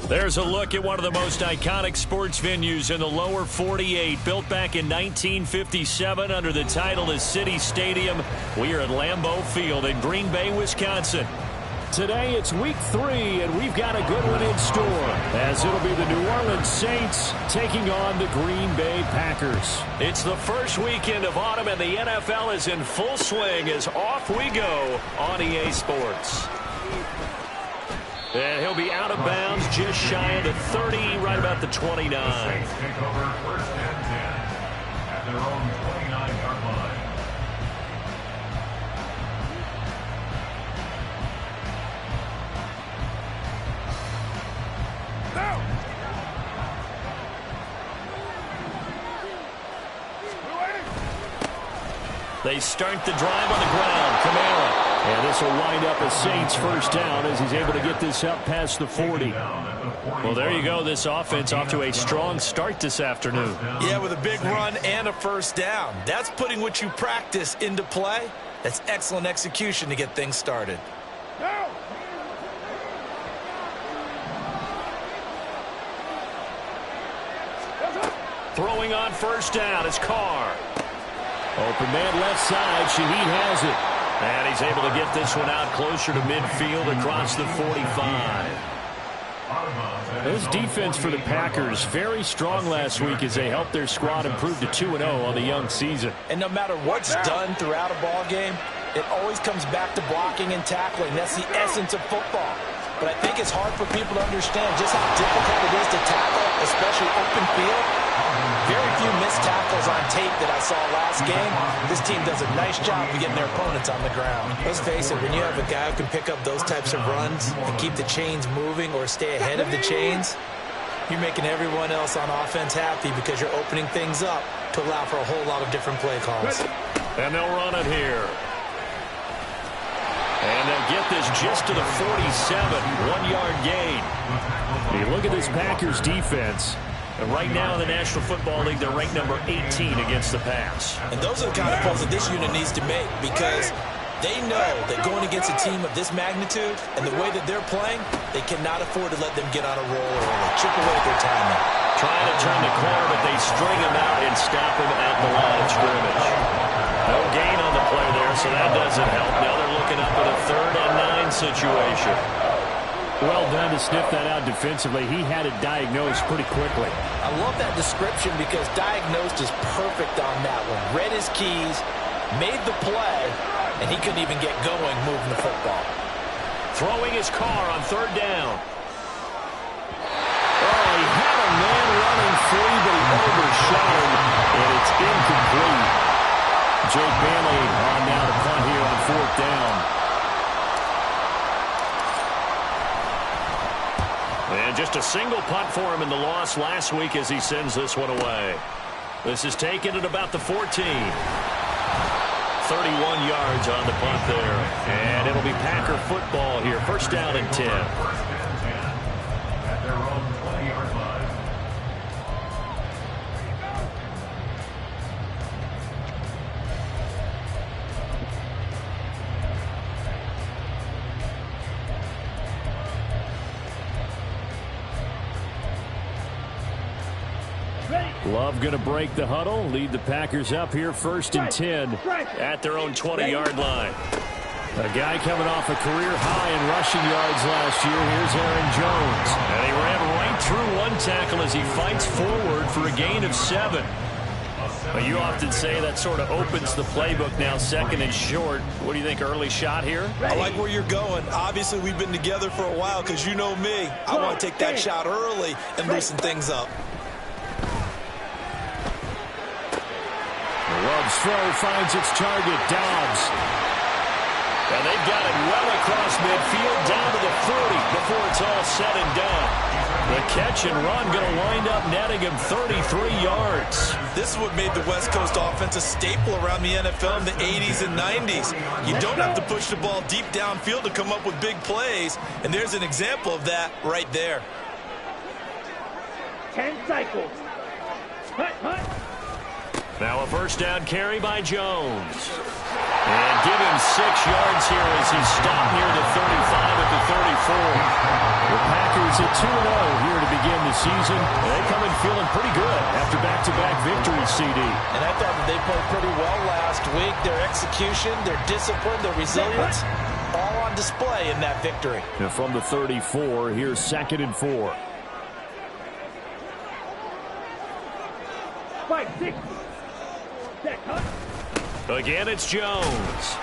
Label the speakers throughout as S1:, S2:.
S1: There's a look at one of the most iconic sports venues in the lower 48. Built back in 1957 under the title of City Stadium. We are at Lambeau Field in Green Bay, Wisconsin. Today it's week 3, and we've got a good one in store, as it'll be the New Orleans Saints taking on the Green Bay Packers. It's the first weekend of autumn, and the NFL is in full swing as off we go on EA Sports. And he'll be out of bounds just shy of the 30, right about the 29.
S2: Saints take over first and 10 at their own 29-yard line.
S1: They start the drive on the ground. Kamara. And this will wind up a Saints first down as he's able to get this up past the 40. Well, there you go. This offense off to a strong start this afternoon.
S3: Yeah, with a big run and a first down. That's putting what you practice into play. That's excellent execution to get things started.
S1: Throwing on first down is Carr. Open man left side. Shaheed has it. And he's able to get this one out closer to midfield across the 45. This defense for the Packers, very strong last week as they helped their squad improve to 2-0 on the young season.
S3: And no matter what's done throughout a ball game, it always comes back to blocking and tackling. That's the essence of football. But I think it's hard for people to understand just how difficult it is to tackle, especially open field. Very few missed tackles on tape that I saw last game. This team does a nice job of getting their opponents on the ground. Let's face it, when you have a guy who can pick up those types of runs and keep the chains moving or stay ahead of the chains, you're making everyone else on offense happy because you're opening things up to allow for a whole lot of different play calls.
S1: And they'll run it here. And they'll get this just to the 47, 1-yard gain. You look at this Packers defense. And right now in the National Football League, they're ranked number 18 against the pass.
S3: And those are the kind of plays that this unit needs to make because they know that going against a team of this magnitude and the way that they're playing, they cannot afford to let them get on a roll or chip away at their timing.
S1: Trying to turn the corner, but they string him out and stop him at the line of scrimmage. No gain on the play there, so that doesn't help. Now they're looking up at a 3rd and 9 situation. Well done to sniff that out defensively. He had it diagnosed pretty quickly.
S3: I love that description because diagnosed is perfect on that one. Read his keys, made the play, and he couldn't even get going moving the football.
S1: Throwing his Carr on 3rd down. Oh, he had a man running free, but he overshot him, and it's incomplete. Jake Bailey on now to punt here on 4th down. And just a single punt for him in the loss last week as he sends this one away. This is taken at about the 14. 31 yards on the punt there. And it'll be Packer football here. First down and 10.
S2: At their own 20-yard line.
S1: Love going to break the huddle, lead the Packers up here 1st and 10 at their own 20-yard line. A guy coming off a career high in rushing yards last year. Here's Aaron Jones. And he ran right through one tackle as he fights forward for a gain of 7. But you often say that sort of opens the playbook now, 2nd and short. What do you think, early shot here?
S3: I like where you're going. Obviously, we've been together for a while because you know me. I want to take that shot early and loosen things up.
S1: Love's throw finds its target, Dobbs. And they've got it well across midfield down to the 30 before it's all said and done. The catch and run going to wind up netting him 33 yards.
S3: This is what made the West Coast offense a staple around the NFL in the 80s and 90s. You don't have to push the ball deep downfield to come up with big plays, and there's an example of that right there.
S4: 10 cycles. Hut, hut.
S1: Now a first down carry by Jones. And give him 6 yards here as he's stopped near the 35 at the 34. The Packers Packers at 2-0 here to begin the season. They come in feeling pretty good after back-to-back victories, CD.
S3: And I thought that they played pretty well last week. Their execution, their discipline, their resilience, all on display in that victory.
S1: And from the 34, here's 2nd and 4.
S4: 5, 6. Set, cut.
S1: Again, it's Jones.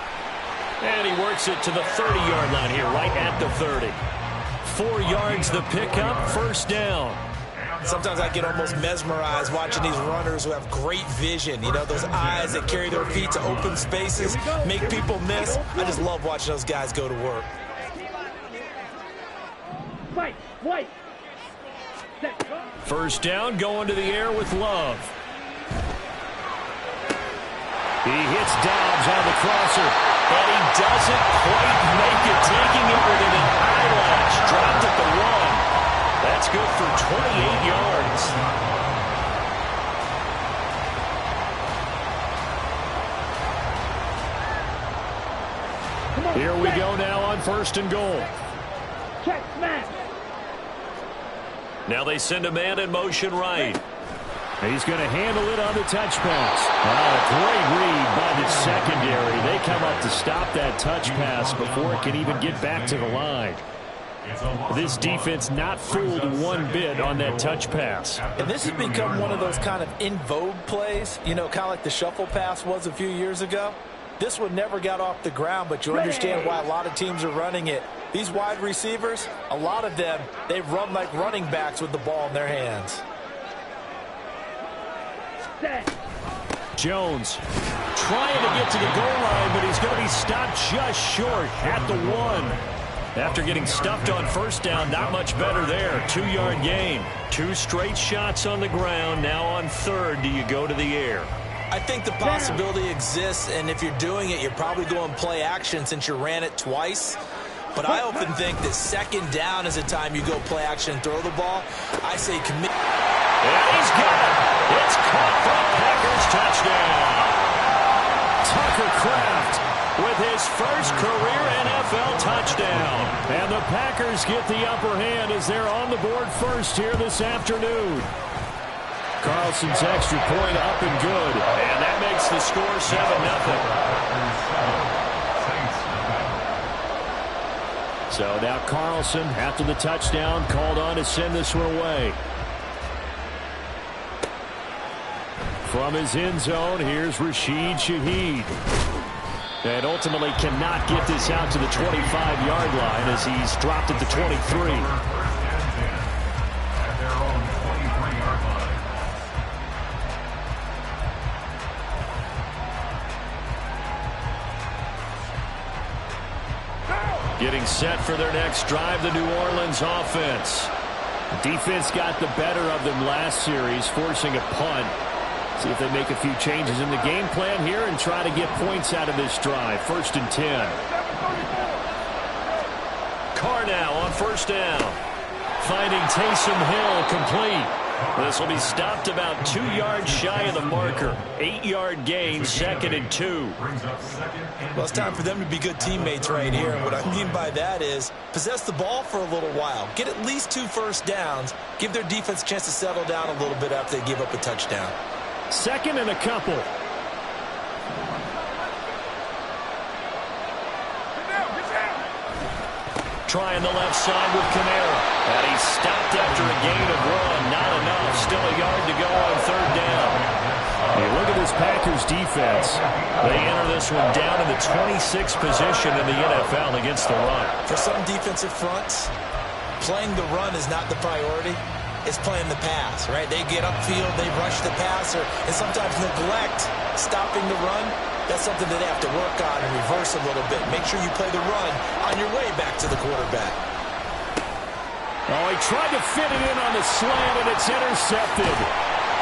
S1: And he works it to the 30-yard line here, right at the 30. 4 yards the pickup, first down.
S3: Sometimes I get almost mesmerized watching these runners who have great vision. You know, those eyes that carry their feet to open spaces, make people miss. I just love watching those guys go to work.
S4: Fight, white. Set, cut.
S1: First down, going to the air with Love. He hits Dobbs on the crosser, and he doesn't quite make it, taking it within an eyelash. Dropped at the 1. That's good for 28 yards. Here we go now on 1st and goal.
S4: Check, smash.
S1: Now they send a man in motion right. He's going to handle it on the touch pass. A great read by the secondary. They come up to stop that touch pass before it can even get back to the line. This defense not fooled one bit on that touch pass.
S3: And this has become one of those kind of in vogue plays, you know, kind of like the shuffle pass was a few years ago. This one never got off the ground, but you understand why a lot of teams are running it. These wide receivers, a lot of them, they run like running backs with the ball in their hands.
S1: Jones trying to get to the goal line, but he's going to be stopped just short at the 1. After getting stuffed on first down, not much better there. 2-yard gain. 2 straight shots on the ground. Now on 3rd, do you go to the air?
S3: I think the possibility exists, and if you're doing it, you're probably going play action since you ran it twice. But I often think that 2nd down is a time you go play action and throw the ball. I say commit.
S1: And he's got it. It's caught for a Packers touchdown. Tucker Kraft with his first career NFL touchdown. And the Packers get the upper hand as they're on the board first here this afternoon. Carlson's extra point up and good. And that makes the score 7-0. So now Carlson, after the touchdown, called on to send this one away. From his end zone, here's Rashid Shaheed. And ultimately cannot get this out to the 25-yard line as he's dropped at the 23. Getting set for their next drive, the New Orleans offense. Defense got the better of them last series, forcing a punt. See if they make a few changes in the game plan here and try to get points out of this drive. 1st and 10. Carr now on 1st down. Finding Taysom Hill complete. This will be stopped about 2 yards shy of the marker. 8-yard gain, 2nd and 2.
S3: Well, it's time for them to be good teammates right here. And what I mean by that is possess the ball for a little while. Get at least 2 first downs. Give their defense a chance to settle down a little bit after they give up a touchdown.
S1: 2nd and a couple. Trying the left side with Kamara. And he's stopped after a gain of 1. Not enough. Still a yard to go on 3rd down. Hey, look at this Packers defense. They enter this one down in the 26th position in the NFL against the run.
S3: For some defensive fronts, playing the run is not the priority. It's playing the pass, right? They get upfield, they rush the passer, and sometimes neglect stopping the run. That's something that they have to work on and reverse a little bit. Make sure you play the run on your way back to the quarterback.
S1: Oh, he tried to fit it in on the slant, and it's intercepted.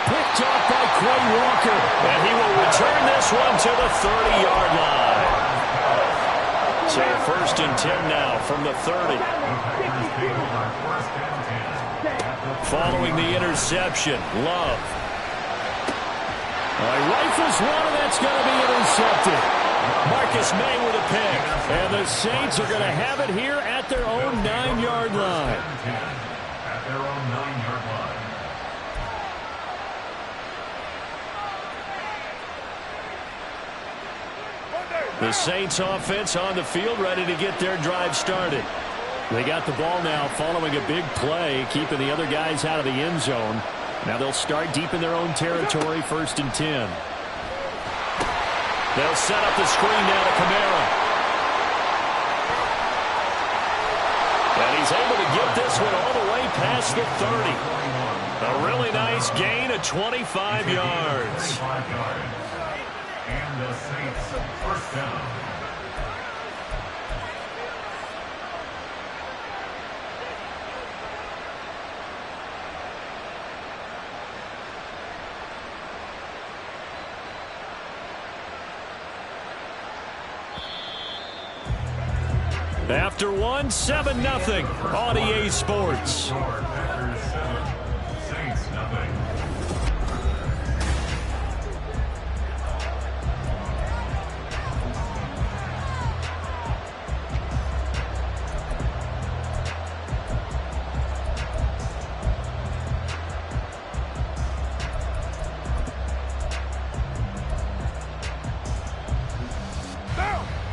S1: Picked off by Quay Walker, and he will return this one to the 30-yard line. So 1st and 10 now from the 30. Following the interception, Love. He rifles one, and that's going to be intercepted. Marcus May with a pick. And the Saints are going to have it here at their own 9-yard line. The Saints offense on the field, ready to get their drive started. They got the ball now following a big play, keeping the other guys out of the end zone. Now they'll start deep in their own territory, 1st and 10. They'll set up the screen now to Kamara. And he's able to get this one all the way past the 30. A really nice gain of 25 yards.
S2: And the Saints first down.
S1: After one, 7-0. On EA Sports.
S2: Packers 7, Saints nothing.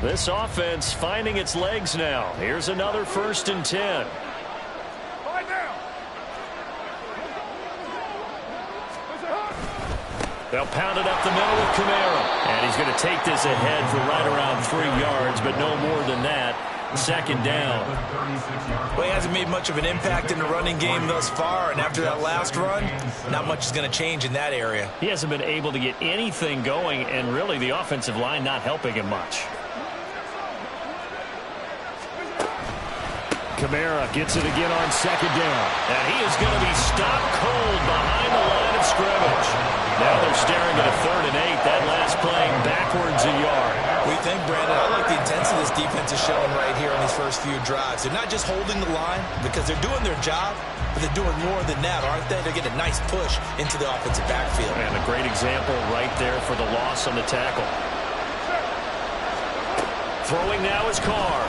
S1: This offense finding its legs now. Here's another 1st and 10. They'll pound it up the middle with Kamara. And he's going to take this ahead for right around 3 yards, but no more than that. 2nd down.
S3: Well, he hasn't made much of an impact in the running game thus far, and after that last run, not much is going to change in that area.
S1: He hasn't been able to get anything going, and really the offensive line not helping him much. Kamara gets it again on 2nd down. And he is going to be stopped cold behind the line of scrimmage. Now they're staring at a 3rd and 8. That last play backwards a yard.
S3: We think, Brandon, I like the intensity this defense is showing right here on these first few drives. They're not just holding the line because they're doing their job, but they're doing more than that, aren't they? They're getting a nice push into the offensive backfield.
S1: And a great example right there for the loss on the tackle. Throwing now is Carr.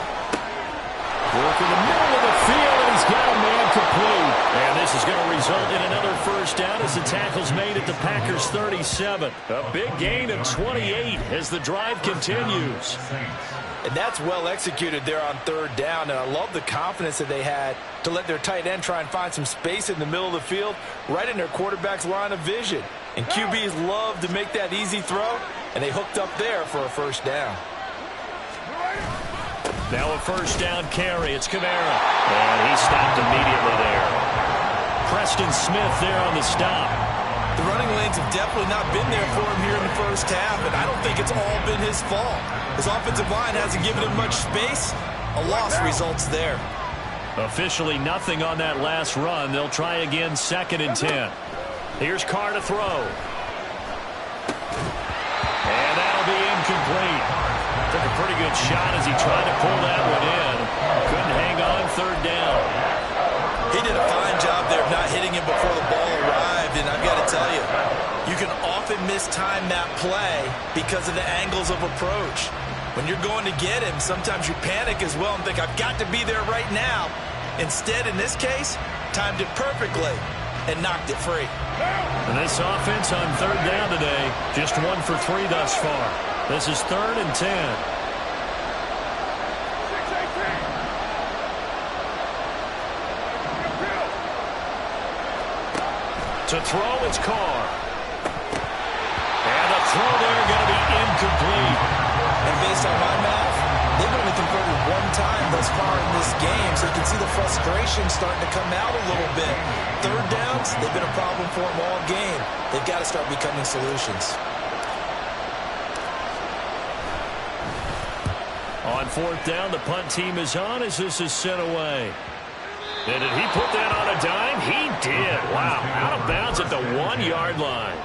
S1: Working the middle of the field, and he's got a man complete. And this is going to result in another 1st down as the tackle's made at the Packers' 37. A big gain of 28 as the drive continues.
S3: And that's well executed there on 3rd down, and I love the confidence that they had to let their tight end try and find some space in the middle of the field, right in their quarterback's line of vision. And QBs love to make that easy throw, and they hooked up there for a 1st down.
S1: Now a 1st down carry. It's Kamara. And he stopped immediately there. Preston Smith there on the stop.
S3: The running lanes have definitely not been there for him here in the 1st half, and I don't think it's all been his fault. His offensive line hasn't given him much space. A loss results there.
S1: Officially nothing on that last run. They'll try again 2nd and 10. Here's Carr to throw. And that'll be incomplete. Took a pretty good shot as he tried to pull that one in. Couldn't hang on 3rd down.
S3: He did a fine job there of not hitting him before the ball arrived, and I've got to tell you, you can often mistime that play because of the angles of approach. When you're going to get him, sometimes you panic as well and think, I've got to be there right now. Instead, in this case, timed it perfectly and knocked it free.
S1: And this offense on 3rd down today, just 1 for 3 thus far. This is 3rd and 10. To throw, it's Carr. And the throw there going to be incomplete.
S3: And based on my math, they've only converted 1 time thus far in this game, so you can see the frustration starting to come out a little bit. 3rd downs, they've been a problem for them all game. They've got to start becoming solutions.
S1: On 4th down, the punt team is on as this is sent away. And did he put that on a dime? He did. Wow, out of bounds at the 1-yard line.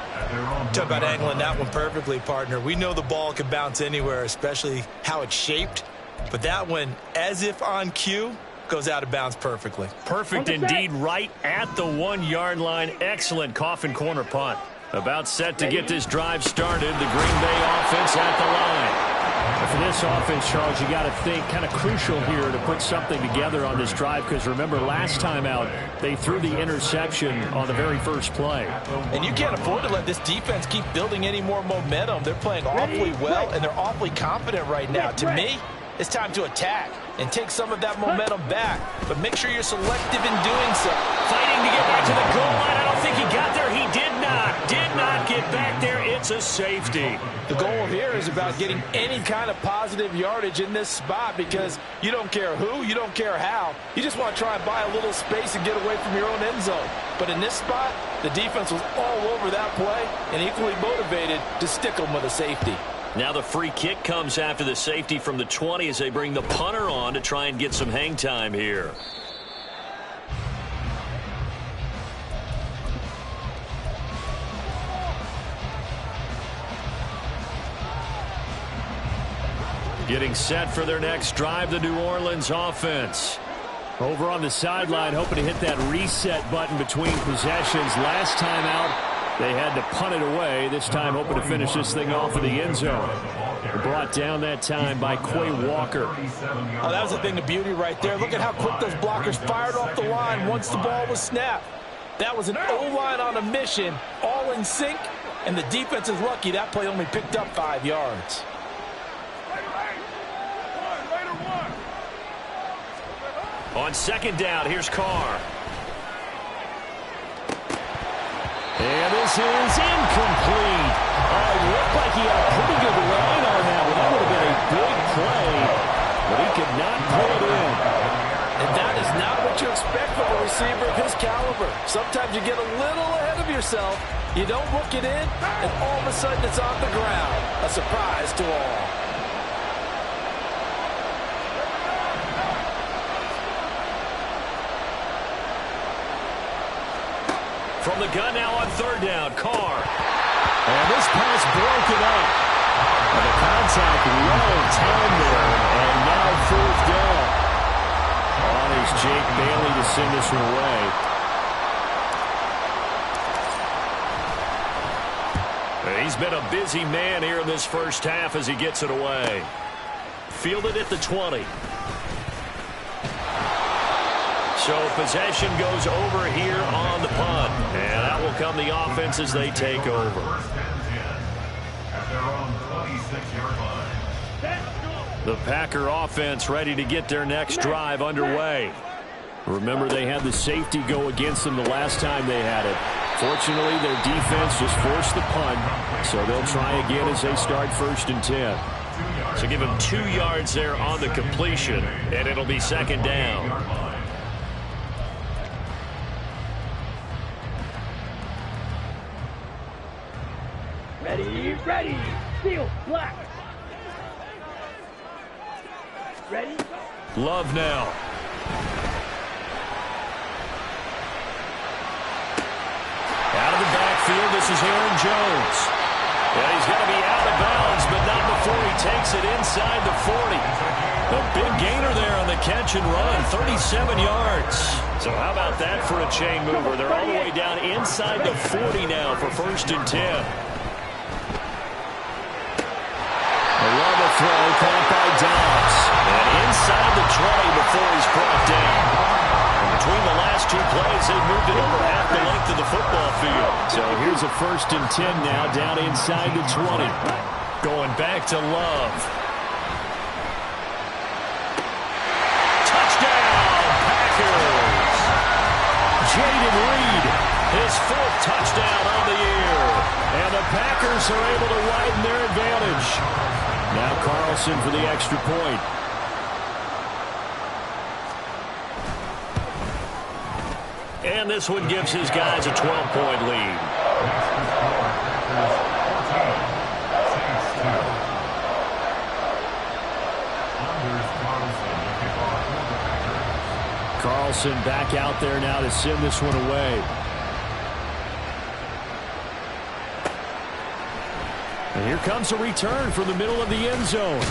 S3: Talk about angling that one perfectly, partner. We know the ball can bounce anywhere, especially how it's shaped. But that one, as if on cue, goes out of bounds perfectly.
S1: Perfect indeed, right at the 1-yard line. Excellent coffin corner punt. About set to get this drive started. The Green Bay offense at the line. For this offense, Charles, you got to think kind of crucial here to put something together on this drive, because remember last time out they threw the interception on the very first play.
S3: And you can't afford to let this defense keep building any more momentum. They're playing awfully well, and they're awfully confident right now. To me, it's time to attack and take some of that momentum back, but make sure you're selective in doing so.
S1: Fighting to get back to the goal line. I don't think he got there. He did not get back there. It's a safety.
S3: The goal here is about getting any kind of positive yardage in this spot, because you don't care who, you don't care how. You just want to try and buy a little space and get away from your own end zone. But in this spot, the defense was all over that play and equally motivated to stick them with a safety.
S1: Now the free kick comes after the safety from the 20 as they bring the punter on to try and get some hang time here. Getting set for their next drive, the New Orleans offense. Over on the sideline, hoping to hit that reset button between possessions. Last time out, they had to punt it away. This time, hoping to finish this thing off of the end zone. Brought down that time by Quay Walker.
S3: Oh, that was the thing of beauty right there. Look at how quick those blockers fired off the line once the ball was snapped. That was an O-line on a mission, all in sync, and the defense is lucky that play only picked up 5 yards.
S1: On second down, here's Carr. And this is incomplete. It looked like he had a pretty good line on that one. That would have been a big play, but he could not pull it in.
S3: And that is not what you expect from a receiver of his caliber. Sometimes you get a little ahead of yourself, you don't look it in, and all of a sudden it's on the ground. A surprise to all.
S1: From the gun now on third down, Carr. And this pass broken up. And the contact well timed there. And now fourth down. On is Jake Bailey to send this one away. He's been a busy man here in this first half as he gets it away. Fielded at the 20. So possession goes over here on the punt. And that will come the offense as they take over.
S2: First and 10 at their own 26-yard line.
S1: The Packer offense ready to get their next drive underway. Remember, they had the safety go against them the last time they had it. Fortunately, their defense just forced the punt, so they'll try again as they start first and 10. So give them 2 yards there on the completion, and it'll be second down.
S4: Ready, steel, black. Ready?
S1: Love now. Out of the backfield, this is Aaron Jones. Yeah, he's got to be out of bounds, but not before he takes it inside the 40. A big gainer there on the catch and run, 37 yards. So how about that for a chain mover? They're all the way down inside the 40 now for first and 10. Another throw caught by Dobbs. And inside the 20 before he's brought down. And between the last 2 plays, they moved it over half the length of the football field. So here's a first and 10 now down inside the 20. Going back to Love. Touchdown, Packers. Jayden Reed, his 4th touchdown on the year. And the Packers are able to widen their advantage. Now Carlson for the extra point. And this one gives his guys a 12-point lead. Carlson back out there now to send this one away. And here comes a return from the middle of the end zone.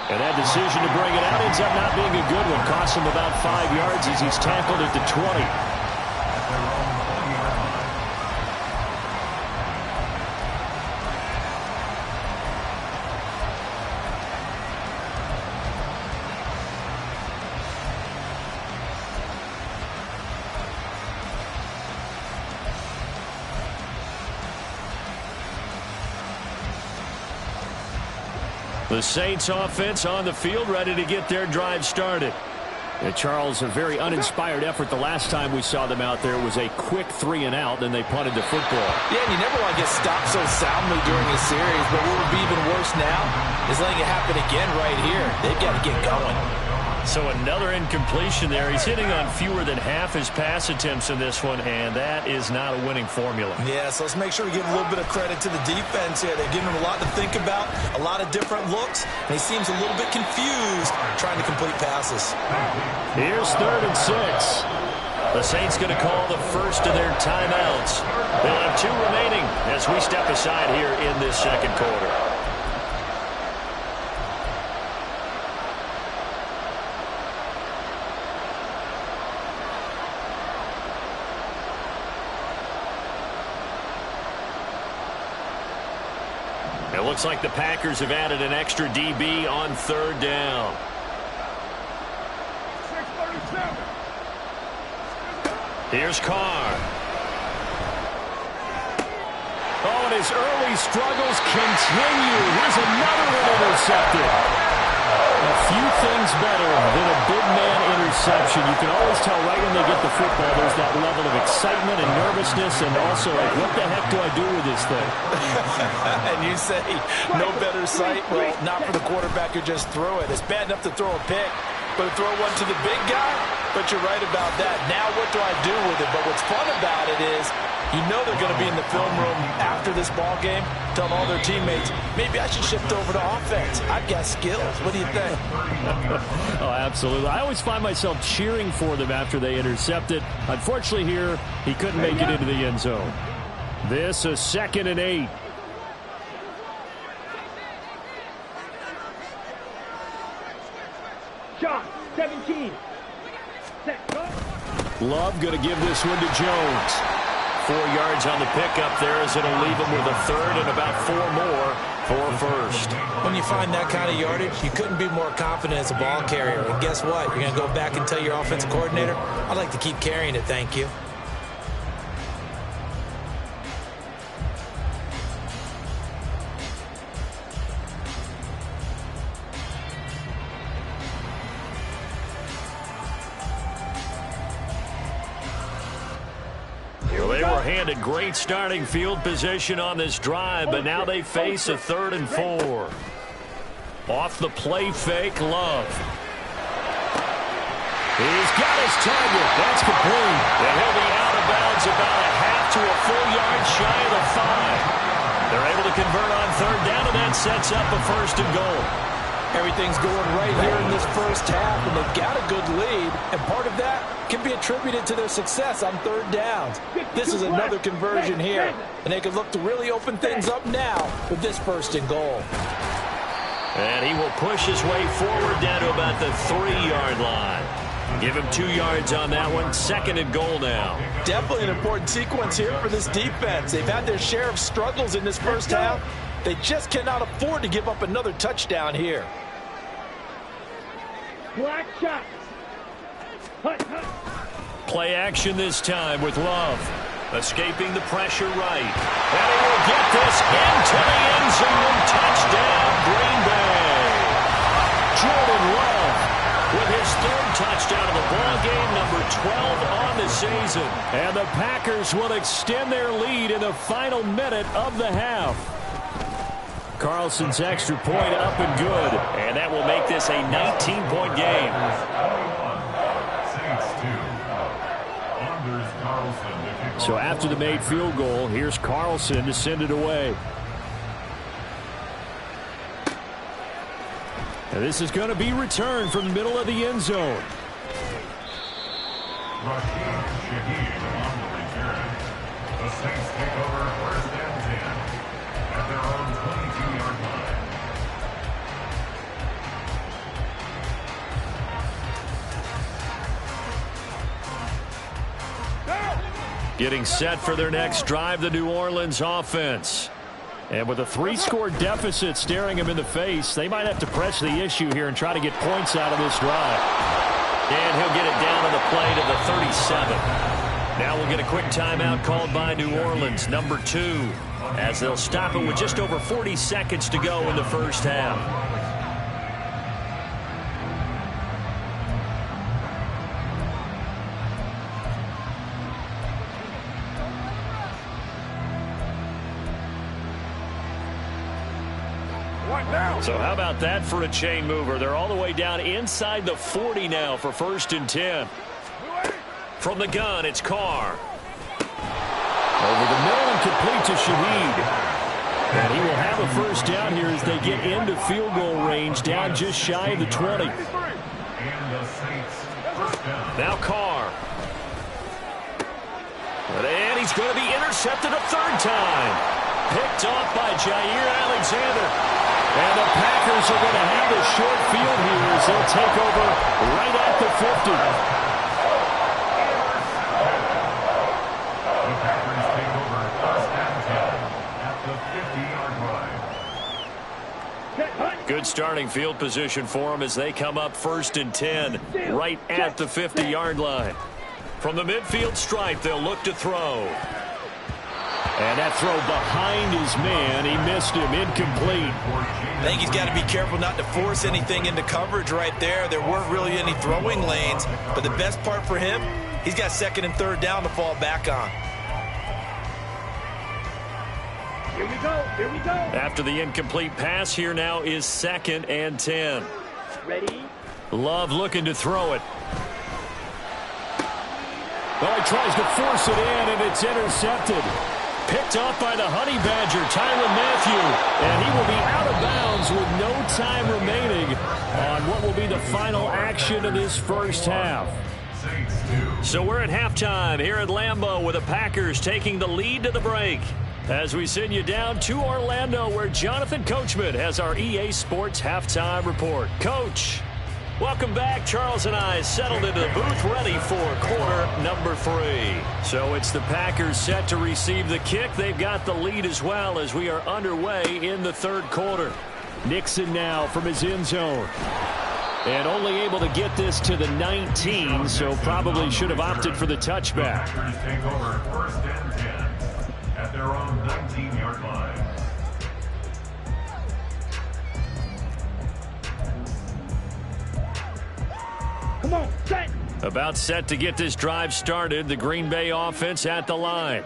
S1: And that decision to bring it out ends up not being a good one. Costs him about 5 yards as he's tackled at the 20. The Saints offense on the field, ready to get their drive started. Yeah, Charles, a very uninspired effort. The last time we saw them out there was a quick 3-and-out, then they punted the football.
S3: Yeah, and you never want to get stopped so soundly during a series, but what would be even worse now is letting it happen again right here. They've got to get going.
S1: So another incompletion there. He's hitting on fewer than half his pass attempts in this one, and that is not a winning formula.
S3: Yeah, so let's make sure we give a little bit of credit to the defense here. They've given him a lot to think about, a lot of different looks, and he seems a little bit confused trying to complete passes.
S1: Here's 3rd and 6. The Saints going to call the first of their timeouts. They'll have 2 remaining as we step aside here in this second quarter. It looks like the Packers have added an extra DB on 3rd down. Here's Carr. Oh, and his early struggles continue. Here's another one intercepted. A few things better than a big man interception. You can always tell right when they get the football, there's that level of excitement and nervousness, and also like, what the heck do I do with this thing?
S3: And you say, no better sight? Well, not for the quarterback who just threw it. It's bad enough to throw a pick, but to throw one to the big guy? But you're right about that. Now what do I do with it? But what's fun about it is, you know they're going to be in the film room after this ball game, telling all their teammates, maybe I should shift over to offense. I've got skills. What do you think?
S1: Oh, absolutely. I always find myself cheering for them after they intercept it. Unfortunately here, he couldn't make it into the end zone. This is 2nd and 8.
S4: Shot, 17. Set, go.
S1: Love going to give this one to Jones. 4 yards on the pickup there as it'll leave him with a 3rd and about 4 more for 1st.
S3: When you find that kind of yardage, you couldn't be more confident as a ball carrier. And guess what? You're going to go back and tell your offensive coordinator, I'd like to keep carrying it, thank you.
S1: They were handed great starting field position on this drive, but now they face a 3rd and 4. Off the play fake, Love. He's got his target. That's complete. And he'll be out of bounds about a half to a full yard shy of the 5. They're able to convert on 3rd down, and that sets up a 1st and goal.
S3: Everything's going right here in this first half, and they've got a good lead, and part of that can be attributed to their success on 3rd downs. This is another conversion here, and they can look to really open things up now with this 1st and goal.
S1: And he will push his way forward down to about the 3-yard line. Give him 2 yards on that one. 2nd and goal now.
S3: Definitely an important sequence here for this defense. They've had their share of struggles in this first half. They just cannot afford to give up another touchdown here.
S4: Black shot. Hut, hut.
S1: Play action this time with Love. Escaping the pressure right. And he will get this into the end zone. Touchdown, Green Bay. Jordan Love with his 3rd touchdown of the ball game, number 12 on the season. And the Packers will extend their lead in the final minute of the half. Carlson's extra point up and good. And that will make this a 19-point game. So after the made field goal, here's Carlson to send it away. And this is going to be returned from the middle of the end zone.
S2: Rashid Shaheed on the return. The Saints take over 1st and 10 at their own 22-yard line.
S1: Getting set for their next drive, the New Orleans offense. And with a 3-score deficit staring him in the face, they might have to press the issue here and try to get points out of this drive. And he'll get it down on the play to the 37. Now we'll get a quick timeout called by New Orleans, number 2, as they'll stop it with just over 40 seconds to go in the first half. So how about that for a chain mover? They're all the way down inside the 40 now for 1st and 10. From the gun, it's Carr. Over the middle and complete to Shaheed. And he will have a first down here as they get into field goal range, down just shy of the 20. Now Carr. And he's going to be intercepted a 3rd time. Picked off by Jair Alexander. And the Packers are going to have a short field here as they'll take over right at the 50.
S2: The Packers take over 1st and 10 at the 50-yard line.
S1: Good starting field position for them as they come up 1st and 10 right at the 50-yard line. From the midfield stripe, they'll look to throw. And that throw behind his man. He missed him. Incomplete.
S3: I think he's got to be careful not to force anything into coverage right there. There weren't really any throwing lanes. But the best part for him, he's got 2nd and 3rd down to fall back on.
S4: Here we go. Here we go.
S1: After the incomplete pass, here now is 2nd and 10.
S4: Ready?
S1: Love looking to throw it. Well, he tries to force it in, and it's intercepted. Picked off by the Honey Badger, Tyrann Mathieu. And he will be out of bounds with no time remaining on what will be the final action of this first half. So we're at halftime here at Lambeau with the Packers taking the lead to the break. As we send you down to Orlando where Jonathan Coachman has our EA Sports Halftime Report. Coach, welcome back. Charles and I settled into the booth ready for quarter number 3. So it's the Packers set to receive the kick. They've got the lead as well as we are underway in the 3rd quarter. Nixon now from his end zone. And only able to get this to the 19, so probably should have opted for the touchback.
S2: The Packers take over 1st and 10 at their own 19-yard line.
S4: Come on, set.
S1: About set to get this drive started. The Green Bay offense at the line.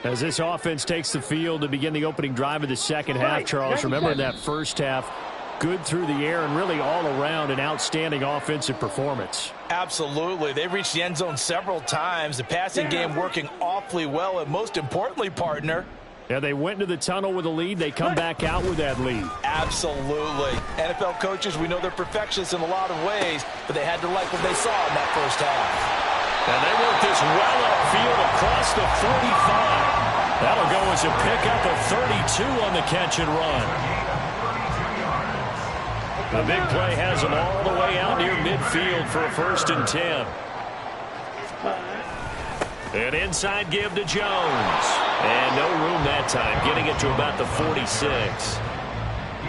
S1: As this offense takes the field to begin the opening drive of the second half, Charles, remember in that first half, good through the air and really all around an outstanding offensive performance.
S3: Absolutely. They've reached the end zone several times. The passing game working awfully well, and most importantly, partner,
S1: yeah, they went into the tunnel with a lead. They come back out with that lead.
S3: Absolutely. NFL coaches, we know they're perfectionists in a lot of ways, but they had to like what they saw in that first half.
S1: And they work this well upfield across the 45. That'll go as a pickup of 32 on the catch and run. The big play has them all the way out near midfield for a 1st and 10. An inside give to Jones. And no room that time, getting it to about the 46.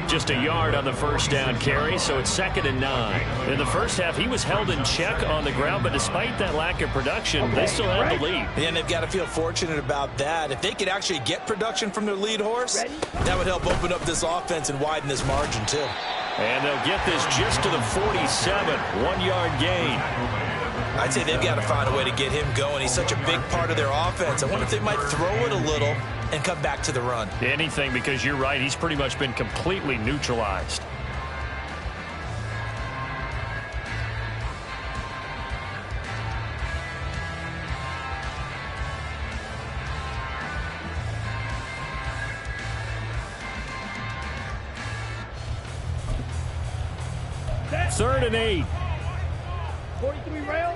S1: Just a yard on the first down carry, so it's 2nd and 9. In the first half, he was held in check on the ground, but despite that lack of production, they still had the lead.
S3: And they've got to feel fortunate about that. If they could actually get production from their lead horse, that would help open up this offense and widen this margin, too.
S1: And they'll get this just to the 47, 1-yard gain.
S3: I'd say they've got to find a way to get him going. He's such a big part of their offense. I wonder if they might throw it a little and come back to the run.
S1: Anything, because you're right, he's pretty much been completely neutralized. Third and 8.
S4: 43 rail.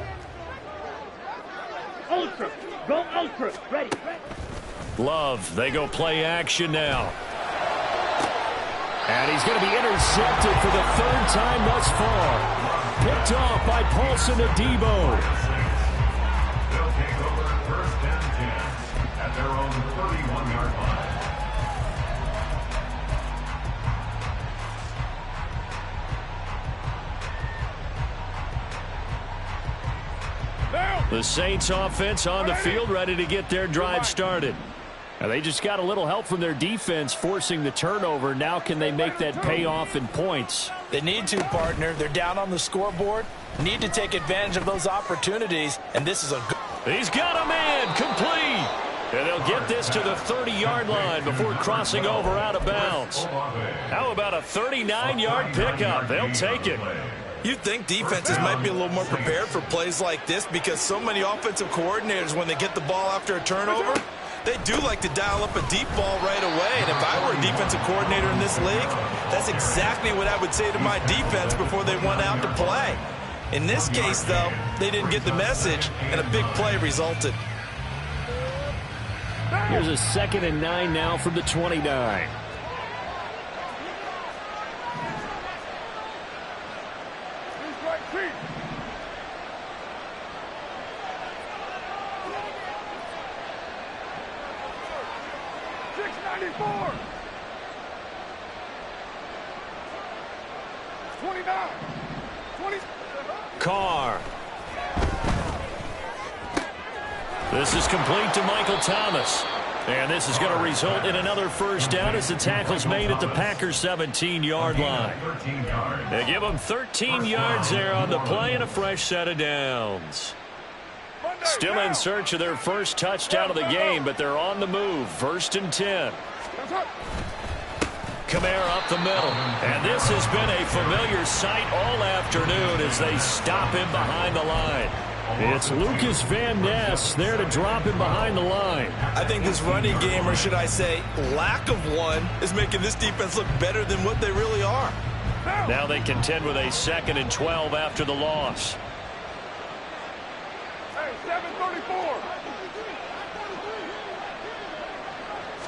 S4: Ultra. Go ultra. Ready.
S1: Love, they go play action now. And he's going to be intercepted for the 3rd time thus far. Picked off by Paulson Adebo.
S2: They'll take over 1st and 10 at their own 31-yard line.
S1: The Saints offense on the field, ready to get their drive started. Now they just got a little help from their defense forcing the turnover. Now can they make that pay off in points?
S3: They need to, partner. They're down on the scoreboard. Need to take advantage of those opportunities, and this is a good...
S1: He's got a man, complete. And they'll get this to the 30-yard line before crossing over out of bounds. How about a 39-yard pickup? They'll take it.
S3: You'd think defenses might be a little more prepared for plays like this because so many offensive coordinators, when they get the ball after a turnover, they do like to dial up a deep ball right away. And if I were a defensive coordinator in this league, that's exactly what I would say to my defense before they went out to play. In this case, though, they didn't get the message, and a big play resulted.
S1: Here's a 2nd and 9 now from the 29. Carr. This is complete to Michael Thomas. And this is going to result in another first down as the tackle's made at the Packers' 17-yard line. They give them 13 yards there on the play and a fresh set of downs. Still in search of their first touchdown of the game, but they're on the move. 1st and 10. Kamara up the middle. And this has been a familiar sight all afternoon as they stop him behind the line. It's Lucas Van Ness there to drop him behind the line.
S3: I think this running game, or should I say lack of one, is making this defense look better than what they really are.
S1: Now they contend with a 2nd and 12 after the loss.
S5: Hey, 734.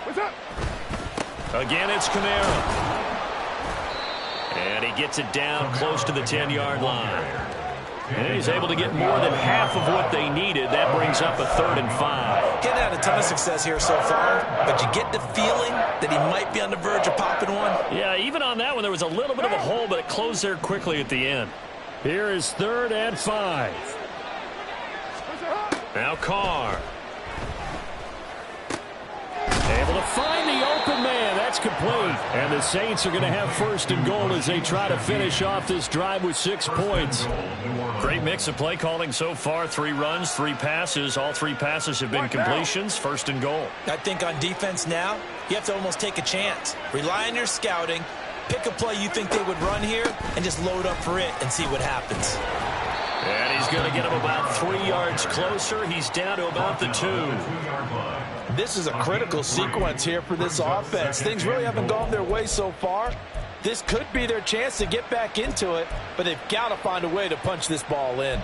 S5: What's up?
S1: Again, it's Kamara. And he gets it down close to the 10-yard line. And he's able to get more than half of what they needed. That brings up a 3rd and 5.
S3: Getting had a ton of success here so far, but you get the feeling that he might be on the verge of popping one.
S1: Yeah, even on that one, there was a little bit of a hole, but it closed there quickly at the end. Here is 3rd and 5. Now Carr. Able to find the open man. That's complete. And the Saints are going to have 1st and goal as they try to finish off this drive with 6 points. Great mix of play calling so far. 3 runs, 3 passes. All 3 passes have been completions. 1st and goal.
S3: I think on defense now, you have to almost take a chance. Rely on your scouting. Pick a play you think they would run here and just load up for it and see what happens.
S1: And he's going to get him about 3 yards closer. He's down to about the 2.
S3: This is a critical sequence here for this offense. Things really haven't gone their way so far. This could be their chance to get back into it, but they've got to find a way to punch this ball in.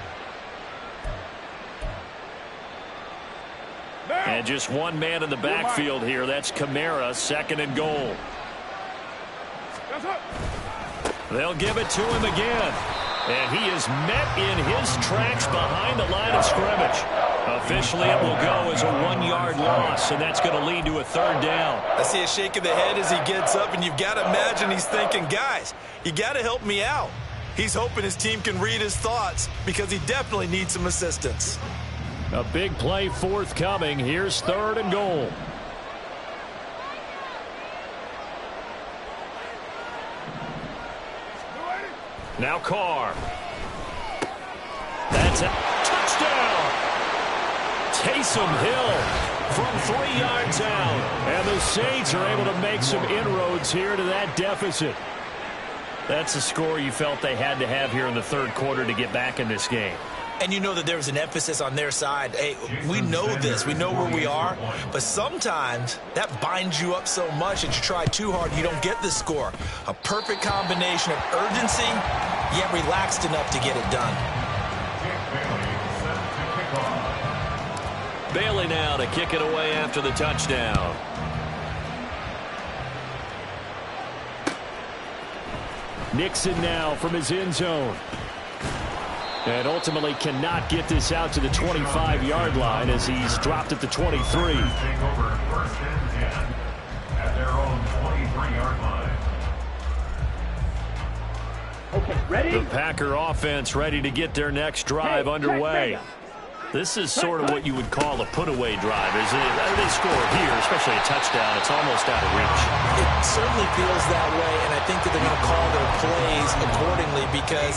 S1: And just one man in the backfield here. That's Kamara, 2nd and goal. They'll give it to him again. And he is met in his tracks behind the line of scrimmage. Officially, it will go as a 1-yard loss, and that's going to lead to a 3rd down.
S3: I see a shake of the head as he gets up, and you've got to imagine he's thinking, guys, you got to help me out. He's hoping his team can read his thoughts because he definitely needs some assistance.
S1: A big play forthcoming. Here's 3rd and goal. Now Carr. That's a touchdown. Taysom Hill from 3 yards out. And the Saints are able to make some inroads here to that deficit. That's a score you felt they had to have here in the 3rd quarter to get back in this game.
S3: And you know that there was an emphasis on their side. Hey, we know this. We know where we are. But sometimes that binds you up so much that you try too hard, you don't get the score. A perfect combination of urgency, yet relaxed enough to get it done.
S1: Bailey now to kick it away after the touchdown. Nixon now from his end zone. And ultimately cannot get this out to the 25-yard line as he's dropped at the 23.
S2: Take over 1st and 10 at their own 23-yard line.
S4: Okay, ready?
S1: The Packer offense ready to get their next drive underway. This is sort of what you would call a put-away drive, isn't it? They score here, especially a touchdown. It's almost out of reach.
S3: It certainly feels that way, and I think that they're going to call their plays accordingly because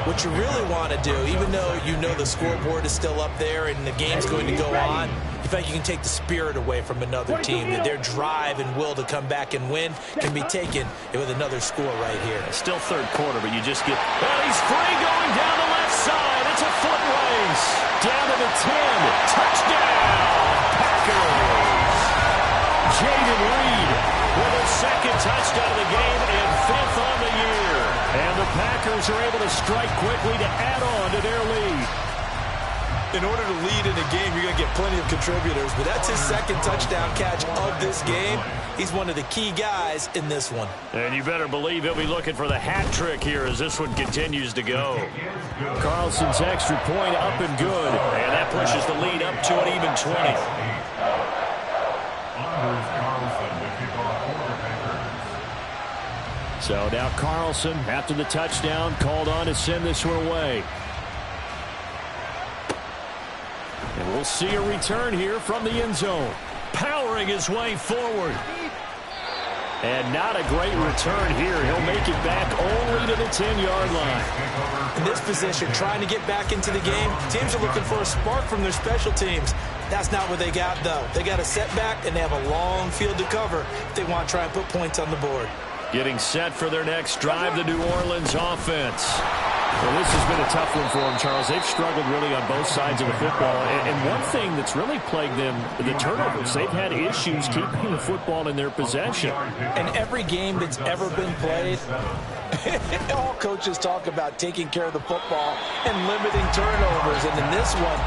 S3: what you really want to do, even though you know the scoreboard is still up there and the game's going to go on, In fact, you can take the spirit away from another team. Their drive and will to come back and win can be taken with another score right here.
S1: Still third quarter, but you just get... Well, he's free going down the left side. It's a foot race. Down to the 10. Touchdown, Packers. Jayden Reed with a second touchdown of the game and 5th on the year. And the Packers are able to strike quickly to add on to their lead.
S3: In order to lead in a game, you're going to get plenty of contributors, but that's his second touchdown catch of this game. He's one of the key guys in this one.
S1: And you better believe he'll be looking for the hat trick here as this one continues to go. Carlson's extra point up and good, and that pushes the lead up to an even 20. So now Carlson, after the touchdown, called on to send this one away. And we'll see a return here from the end zone. Powering his way forward. And not a great return here. He'll make it back only to the 10-yard line.
S3: In this position, trying to get back into the game, teams are looking for a spark from their special teams. That's not what they got, though. They got a setback, and they have a long field to cover if they want to try and put points on the board.
S1: Getting set for their next drive, the New Orleans offense.
S6: Well, this has been a tough one for them, Charles. They've struggled really on both sides of the football. And one thing that's really plagued them, the turnovers. They've had issues keeping the football in their possession.
S3: In every game that's ever been played, all coaches talk about taking care of the football and limiting turnovers. And in this one,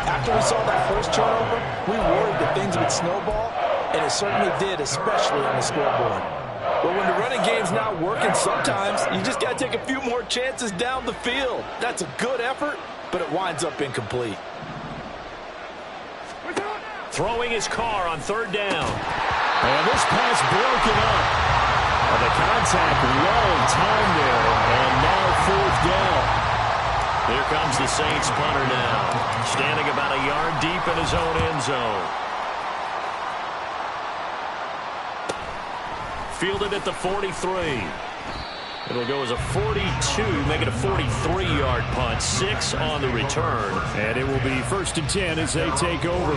S3: after we saw that first turnover, we worried that things would snowball, and it certainly did, especially on the scoreboard. But when the running game's not working, sometimes you just got to take a few more chances down the field. That's a good effort, but it winds up incomplete.
S1: Throwing his car on third down. And this pass broken up. And the contact well in time there. And now fourth down. Here comes the Saints punter now. Standing about a yard deep in his own end zone. Fielded at the 43. It'll go as a 42, make it a 43-yard punt. 6 on the return.
S6: And it will be 1st and 10 as they take over.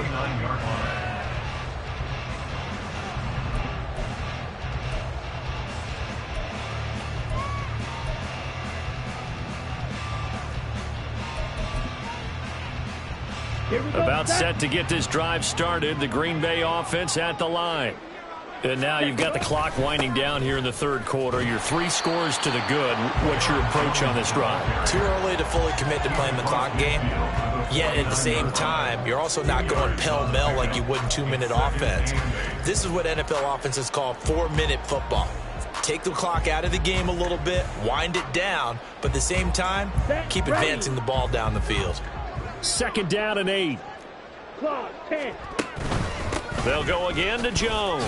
S1: About set to get this drive started. The Green Bay offense at the line. And now you've got the clock winding down here in the third quarter. You're 3 scores to the good. What's your approach on this drive?
S3: Too early to fully commit to playing the clock game. Yet at the same time, you're also not going pell-mell like you would in 2-minute offense. This is what NFL offenses call 4-minute football. Take the clock out of the game a little bit, wind it down, but at the same time, keep advancing the ball down the field.
S6: 2nd down and 8.
S4: Clock, 10.
S1: They'll go again to Jones.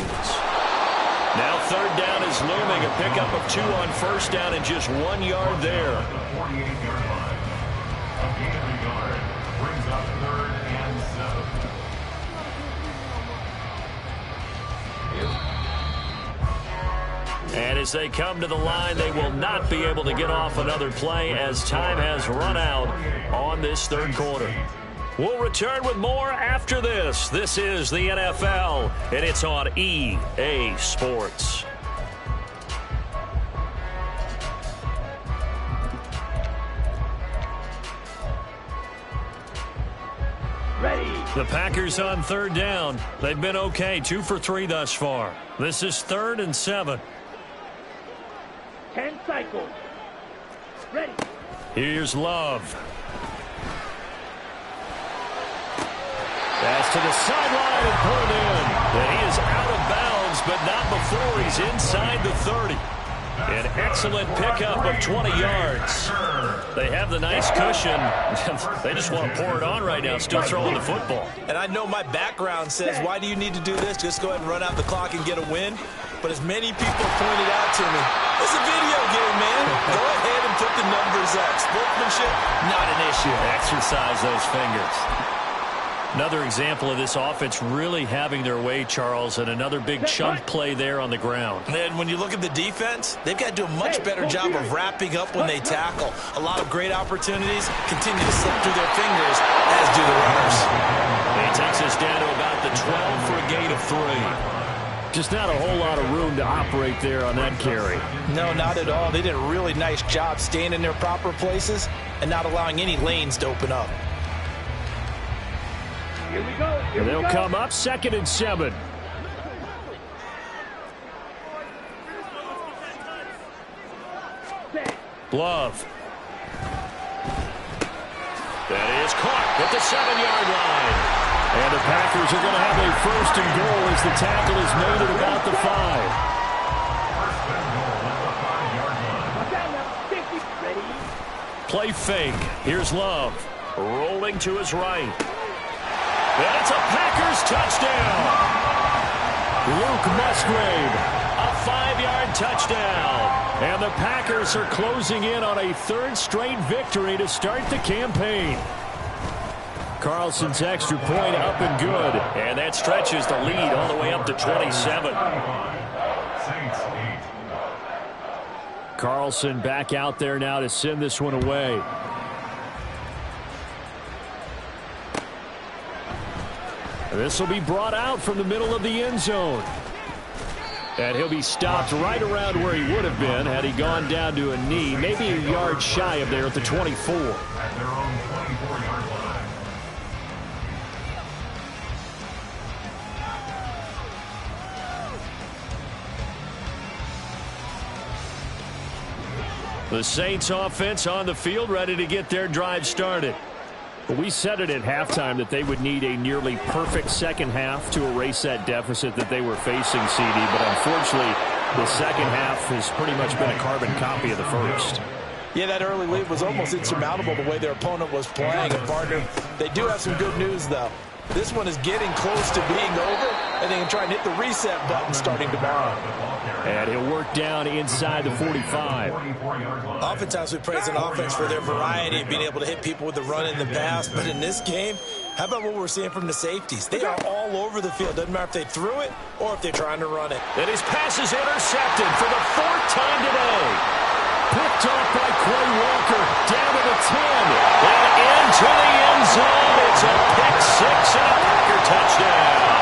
S1: Now 3rd down is looming. A pickup of 2 on 1st down and just 1 yard there.
S2: The 48-yard line. A gain of a yard brings up 3rd and 7.
S1: And as they come to the line, they will not be able to get off another play as time has run out on this third quarter. We'll return with more after this. This is the NFL, and it's on EA Sports.
S4: Ready.
S1: The Packers on 3rd down. They've been okay, 2 for 3 thus far. This is 3rd and 7.
S4: 10 cycles. Ready.
S1: Here's Love. Pass to the sideline and pulled in. And he is out of bounds, but not before he's inside the 30. An excellent pickup of 20 yards. They have the nice cushion. They just want to pour it on right now, still throwing the football.
S3: And I know my background says, why do you need to do this? Just go ahead and run out the clock and get a win. But as many people pointed out to me, it's a video game, man. Go ahead and put the numbers up. Sportsmanship, not an issue.
S1: Exercise those fingers. Another example of this offense really having their way, Charles, and another big chunk play there on the ground.
S3: And when you look at the defense, they've got to do a much better job of wrapping up when they tackle. A lot of great opportunities continue to slip through their fingers, as do the runners.
S1: He takes takes us down to about the 12 for a gain of 3.
S6: Just not a whole lot of room to operate there on that carry.
S3: No, not at all. They did a really nice job staying in their proper places and not allowing any lanes to open up.
S4: Here we go. Here
S6: And they'll
S4: we go.
S6: come up 2nd and 7.
S4: Set.
S1: Love. That is caught at the 7-yard line.
S6: And the Packers are going to have a 1st and goal as the tackle is made at about the 5.
S4: Watch out now. 50. Ready.
S1: Play fake. Here's Love. Rolling to his right. And it's a Packers touchdown.
S6: Luke Musgrave.
S1: A 5-yard touchdown.
S6: And the Packers are closing in on a 3rd straight victory to start the campaign. Carlson's extra point up and good.
S1: And that stretches the lead all the way up to 27.
S2: Saints 8.
S6: Carlson back out there now to send this one away. This will be brought out from the middle of the end zone. And he'll be stopped right around where he would have been had he gone down to a knee, maybe a yard shy of there at the 24.
S2: At their own 24-yard line.
S1: The Saints offense on the field, ready to get their drive started.
S6: But we said it at halftime that they would need a nearly perfect second half to erase that deficit that they were facing, CD. But unfortunately, the second half has pretty much been a carbon copy of the first.
S3: Yeah, that early lead was almost insurmountable the way their opponent was playing. And, partner, they do have some good news, though. This one is getting close to being over, and they can try and hit the reset button starting tomorrow.
S6: And he'll work down inside the 45.
S3: Oftentimes we praise an offense for their variety of being able to hit people with the run in the pass, but in this game, how about what we're seeing from the safeties? They are all over the field. Doesn't matter if they threw it or if they're trying to run it.
S1: And his pass is intercepted for the 4th time today.
S6: Picked off by Quay Walker, down to the 10.
S1: And into the end zone. It's a pick 6 and a Packer touchdown.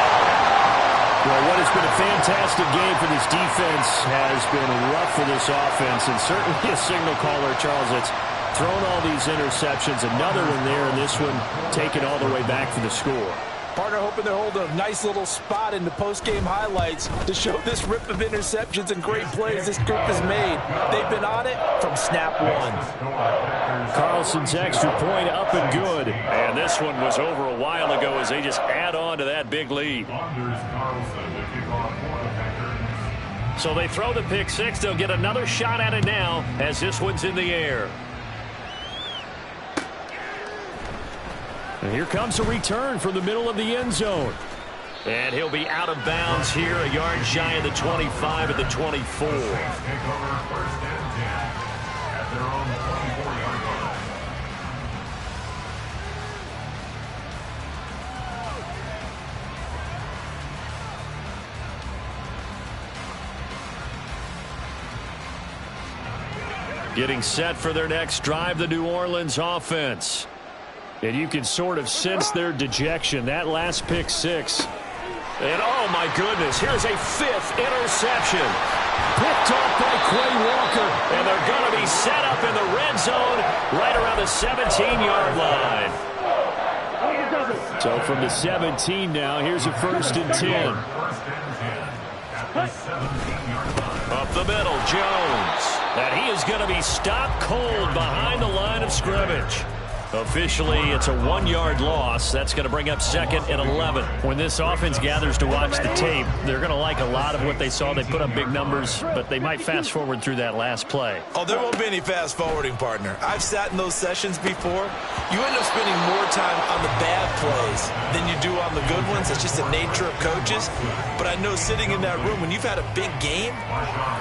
S6: Well, what has been a fantastic game for this defense has been rough for this offense, and certainly a signal caller, Charles, that's thrown all these interceptions. Another one there, and this one taken all the way back for the score.
S3: Partner hoping they're holding a nice little spot in the post-game highlights to show this rip of interceptions and great plays this group has made. They've been on it from snap one.
S6: Carlson's extra point up and good.
S1: And this one was over a while ago as they just add on to that big lead. So they throw the pick 6. They'll get another shot at it now as this one's in the air.
S6: And here comes a return from the middle of the end zone.
S1: And he'll be out of bounds here, a yard shy of the 25 at the 24.
S2: Take over 1st and 10 at their own 24-yard line.
S1: Getting set for their next drive, the New Orleans offense.
S6: And you can sort of sense their dejection. That last pick 6.
S1: And oh my goodness, here's a 5th interception.
S6: Picked off by Quay Walker.
S1: And they're going to be set up in the red zone right around the 17-yard line.
S6: So from the 17 now, here's a 1st and 10.
S1: Up the middle, Jones. And he is going to be stopped cold behind the line of scrimmage. Officially, it's a 1-yard loss. That's going to bring up 2nd and 11.
S6: When this offense gathers to watch the tape, they're going to like a lot of what they saw. They put up big numbers, but they might fast forward through that last play.
S3: Oh, there won't be any fast forwarding, partner. I've sat in those sessions before. You end up spending more time on the bad plays than you do on the good ones. It's just the nature of coaches. But I know sitting in that room, when you've had a big game,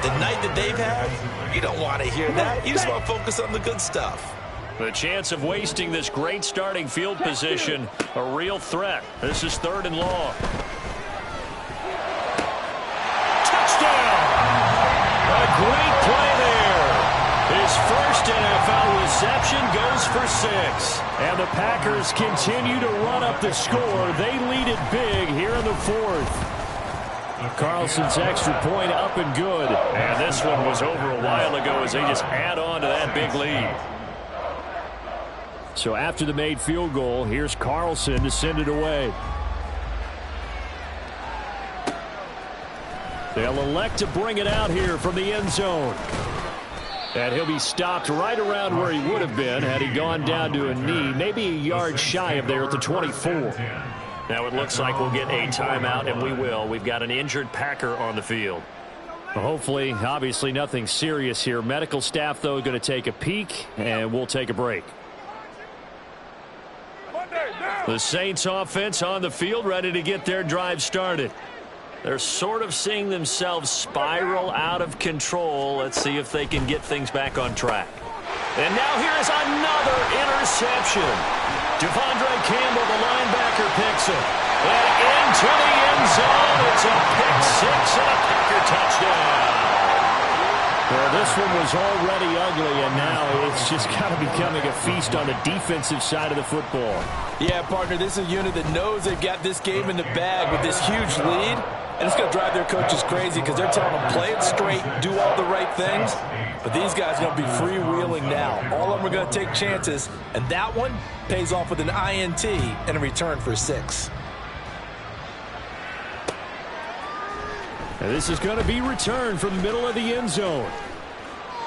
S3: the night that they've had, you don't want to hear that. You just want to focus on the good stuff.
S1: The chance of wasting this great starting field position, a real threat. This is 3rd and long. Touchdown! A great play there. His first NFL NFL reception goes for 6.
S6: And the Packers continue to run up the score. They lead it big here in the 4th. Carlson's extra point up and good.
S1: And this one was over a while ago as they just add on to that big lead.
S6: So after the made field goal, here's Carlson to send it away. They'll elect to bring it out here from the end zone. And he'll be stopped right around where he would have been had he gone down to a knee, maybe a yard shy of there at the 24.
S1: Now it looks like we'll get a timeout, and we will. We've got an injured Packer on the field.
S6: Well, hopefully, obviously nothing serious here. Medical staff, though, going to take a peek, and we'll take a break.
S1: The Saints offense on the field, ready to get their drive started. They're sort of seeing themselves spiral out of control. Let's see if they can get things back on track. And now here is another interception. Devondre Campbell, the linebacker, picks it. And into the end zone. It's a pick 6 and a Packer touchdown.
S6: Well, this one was already ugly, and now it's just kind of becoming a feast on the defensive side of the football.
S3: Yeah, partner, this is a unit that knows they've got this game in the bag with this huge lead. And it's going to drive their coaches crazy because they're telling them play it straight, do all the right things. But these guys are going to be freewheeling now. All of them are going to take chances. And that one pays off with an INT and a return for 6.
S6: And this is going to be returned from the middle of the end zone.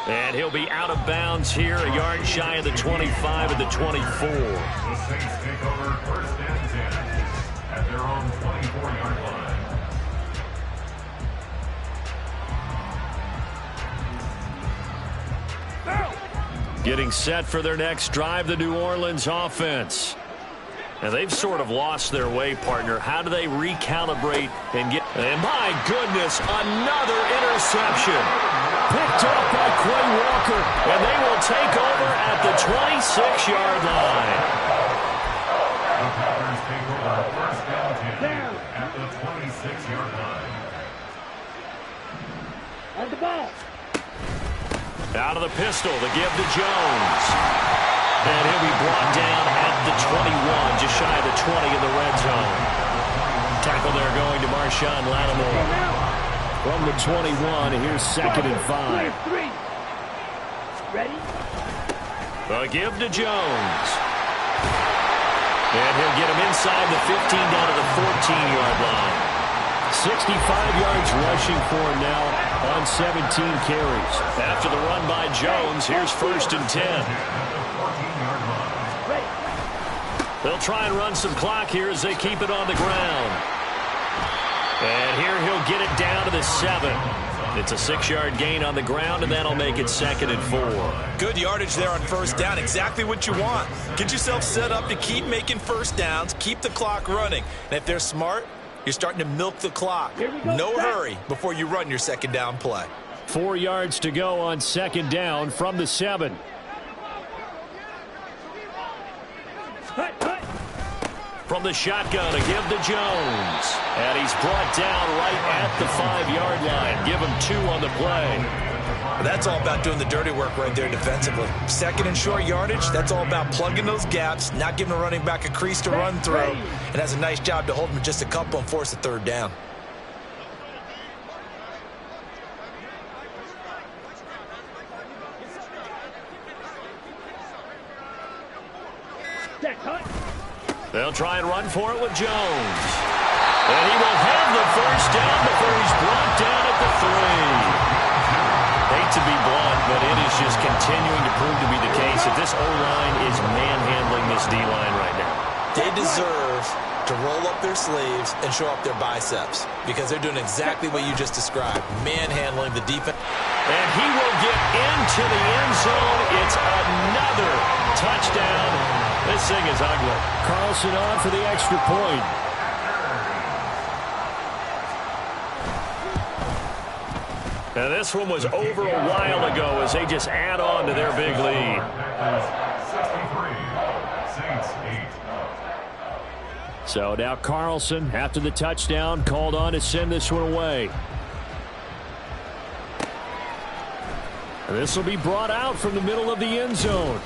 S1: And he'll be out of bounds here, a yard shy of the 25 and the 24.
S2: The Saints take over 1st and 10 at their own 24-yard line.
S1: Getting set for their next drive, the New Orleans offense. And they've sort of lost their way, partner. How do they recalibrate and get... And my goodness, another interception.
S6: Picked up by Quay Walker.
S1: And they will take over at the 26-yard line.
S2: The Packers take over 1st and 10 at the 26-yard line.
S4: On the ball.
S1: Out of the pistol, the give to Jones. And he'll be brought down at the 21, just shy of the 20 in the red zone. Tackle there going to Marshawn Lattimore.
S6: From the 21, here's 2nd and 5.
S4: Ready?
S1: The give to Jones. And he'll get him inside the 15 down to the 14-yard line.
S6: 65 yards rushing for him now on 17 carries.
S1: After the run by Jones, here's 1st and 10. They'll try and run some clock here as they keep it on the ground. And here he'll get it down to the 7. It's a 6-yard gain on the ground, and that'll make it 2nd and 4.
S3: Good yardage there on 1st down. Exactly what you want. Get yourself set up to keep making 1st downs, keep the clock running. And if they're smart, you're starting to milk the clock. No hurry before you run your 2nd down play.
S6: 4 yards to go on 2nd down from the 7.
S1: From the shotgun, a give to Jones. And he's brought down right at the 5-yard line. Give him 2 on the play.
S3: That's all about doing the dirty work right there defensively. 2nd and short yardage, that's all about plugging those gaps, not giving a running back a crease to run through, and has a nice job to hold him just a couple and force a 3rd down.
S1: They'll try and run for it with Jones. And he will have the 1st down before he's brought down at the 3. Hate to be blunt, but it is just continuing to prove to be the case that this O-line is manhandling this D-line right now.
S3: They deserve to roll up their sleeves and show up their biceps because they're doing exactly what you just described, manhandling the defense.
S1: And he will get into the end zone. It's another touchdown. This thing is ugly.
S6: Carlson on for the extra point.
S1: And this one was over a while ago as they just add on to their big lead.
S2: 63, Saints 8.
S6: So now Carlson, after the touchdown, called on to send this one away. This will be brought out from the middle of the end zone.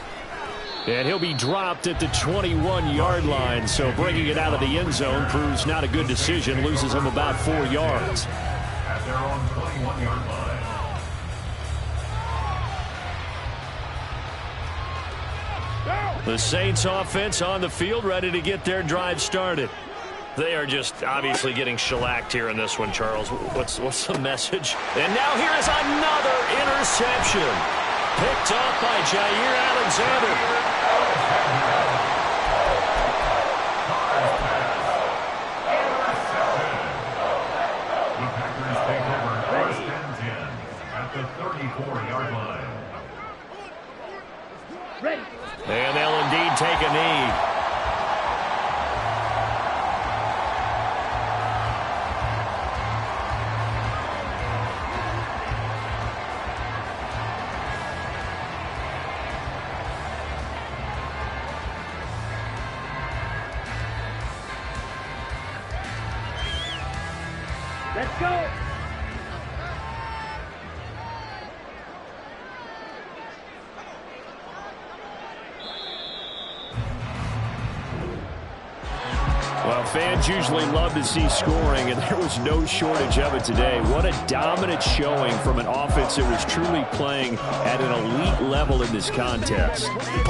S6: And he'll be dropped at the 21-yard line. So bringing it out of the end zone proves not a good decision. Loses him about 4 yards.
S2: At their own 21-yard line.
S1: The Saints offense on the field, ready to get their drive started. They are just obviously getting shellacked here in this one, Charles. What's the message? And now here is another interception. Picked up by Jair Alexander.
S2: The Packers take over first and 10 at the 34-yard line.
S4: Ready.
S1: And they'll indeed take a knee.
S4: Let's go.
S6: Well, fans usually love to see scoring, and there was no shortage of it today. What a dominant showing from an offense that was truly playing at an elite level in this contest.